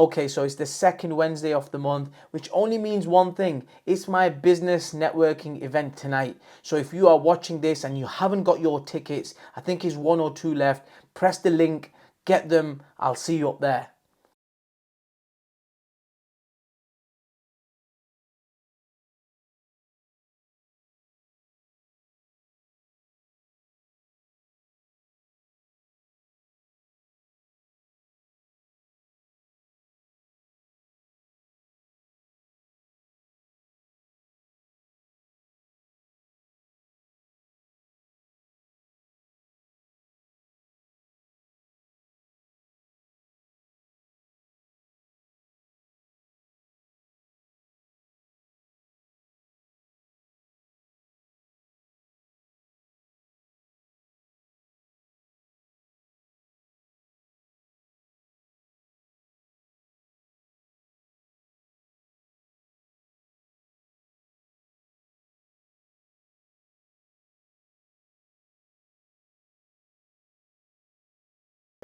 Okay, so it's the second Wednesday of the month, which only means one thing. It's my business networking event tonight. So if you are watching this and you haven't got your tickets, I think it's one or two left, press the link, get them. I'll see you up there.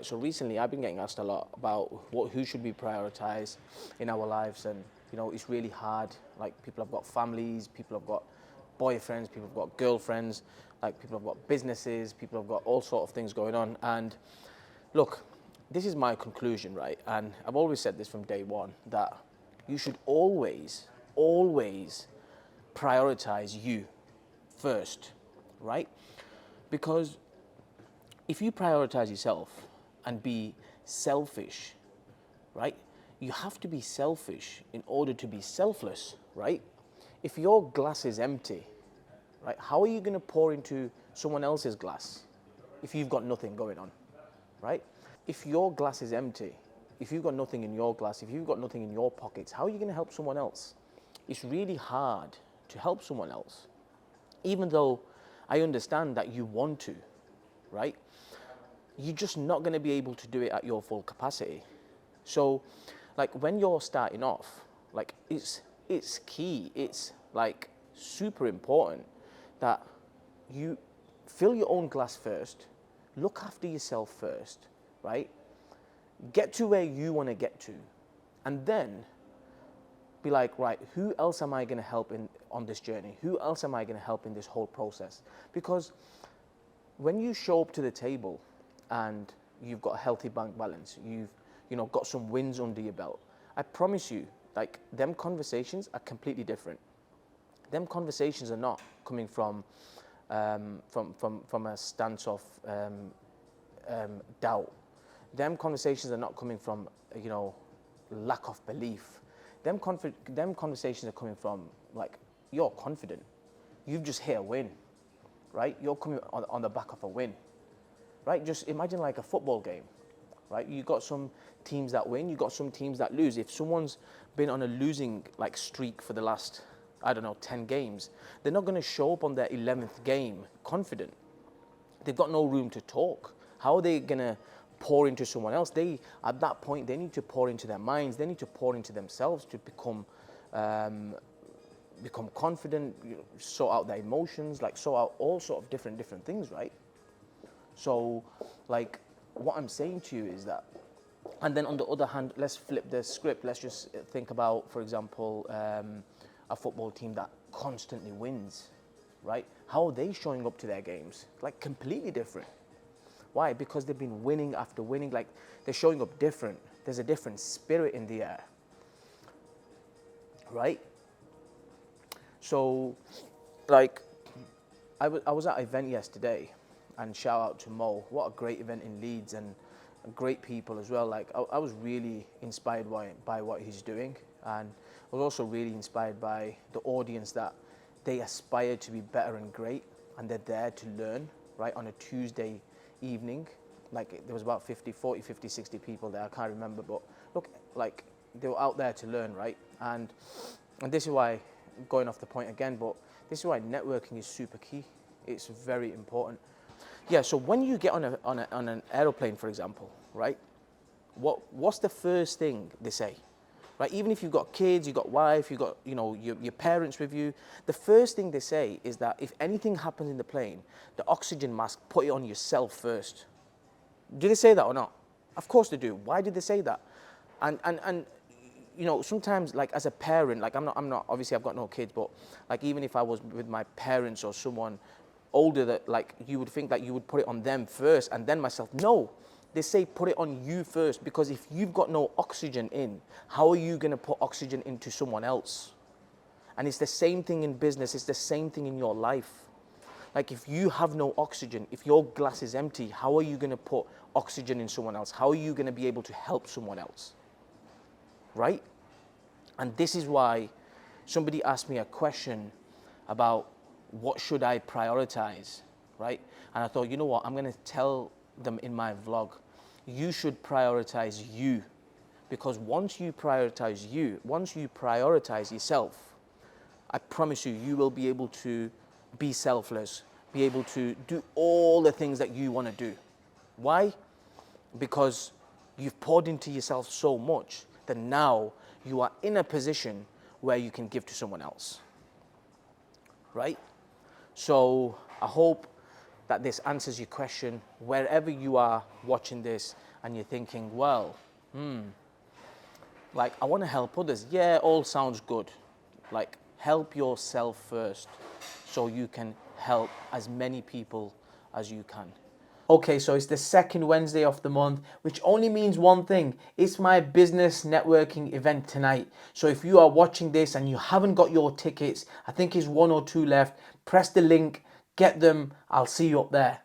So recently, I've been getting asked a lot about who should we prioritize in our lives, and it's really hard. Like, people have got families, people have got boyfriends, people have got girlfriends, like people have got businesses, people have got all sort of things going on. And look, this is my conclusion, right? And I've always said this from day one, that you should always prioritize you first, right? Because if you prioritize yourself and be selfish, right? You have to be selfish in order to be selfless, right? If your glass is empty, right, how are you going to pour into someone else's glass if you've got nothing going on, right? If your glass is empty, if you've got nothing in your glass, if you've got nothing in your pockets, how are you going to help someone else? It's really hard to help someone else, even though I understand that you want to, right? You're just not going to be able to do it at your full capacity. So, like, when you're starting off, like, it's key, it's like super important that you fill your own glass first, look after yourself first, right? Get to where you want to get to, and then be like, right, who else am I going to help on this journey? Who else am I going to help in this whole process? Because when you show up to the table and you've got a healthy bank balance, you've got some wins under your belt, I promise you, like, them conversations are completely different. Them conversations are not coming from a stance of doubt. Them conversations are not coming from lack of belief. Them conversations are coming from, like, you're confident. You've just hit a win, right? You're coming on the back of a win, right? Just imagine like a football game, right? You got some teams that win, you got some teams that lose. If someone's been on a losing like streak for the last, I don't know, 10 games, they're not going to show up on their 11th game confident. They've got no room to talk. How are they going to pour into someone else? At that point, they need to pour into their minds. They need to pour into themselves to become confident, sort out their emotions, like sort out all sort of different things, right? So, like, what I'm saying to you is that, and then on the other hand, let's flip the script. Let's just think about, for example, a football team that constantly wins, right? How are they showing up to their games? Like, completely different. Why? Because they've been winning after winning. Like, they're showing up different. There's a different spirit in the air, right? So, like, I was at an event yesterday, and shout out to Mo. What a great event in Leeds, and great people as well. Like, I was really inspired by what he's doing, and I was also really inspired by the audience, that they aspire to be better and great, and they're there to learn, right, on a Tuesday evening. Like, there was about 50, 60 people there, I can't remember, but look, like, they were out there to learn, right? And this is why, going off the point again, but this is why networking is super key. It's very important. Yeah, so when you get on an aeroplane, for example, right? What's the first thing they say? Right? Even if you've got kids, you've got wife, you've got your parents with you, the first thing they say is that if anything happens in the plane, the oxygen mask, put it on yourself first. Do they say that or not? Of course they do. Why did they say that? And you know, sometimes like as a parent, like I'm not obviously I've got no kids, but like even if I was with my parents or someone older, that like you would think that you would put it on them first and then myself. No, they say put it on you first, because if you've got no oxygen in, how are you going to put oxygen into someone else? And it's the same thing in business, it's the same thing in your life. Like if you have no oxygen, if your glass is empty, how are you going to put oxygen in someone else? How are you going to be able to help someone else? Right? And this is why somebody asked me a question about what should I prioritize, right? And I thought, you know what, I'm going to tell them in my vlog, you should prioritize you. Because once you prioritize yourself, I promise you, you will be able to be selfless, be able to do all the things that you want to do. Why? Because you've poured into yourself so much that now you are in a position where you can give to someone else, right? So I hope that this answers your question. Wherever you are watching this and you're thinking, well, like I want to help others. Yeah, all sounds good. Like help yourself first so you can help as many people as you can. Okay, so it's the second Wednesday of the month, which only means one thing. It's my business networking event tonight. So if you are watching this and you haven't got your tickets, I think it's 1 or 2 left, press the link, get them. I'll see you up there.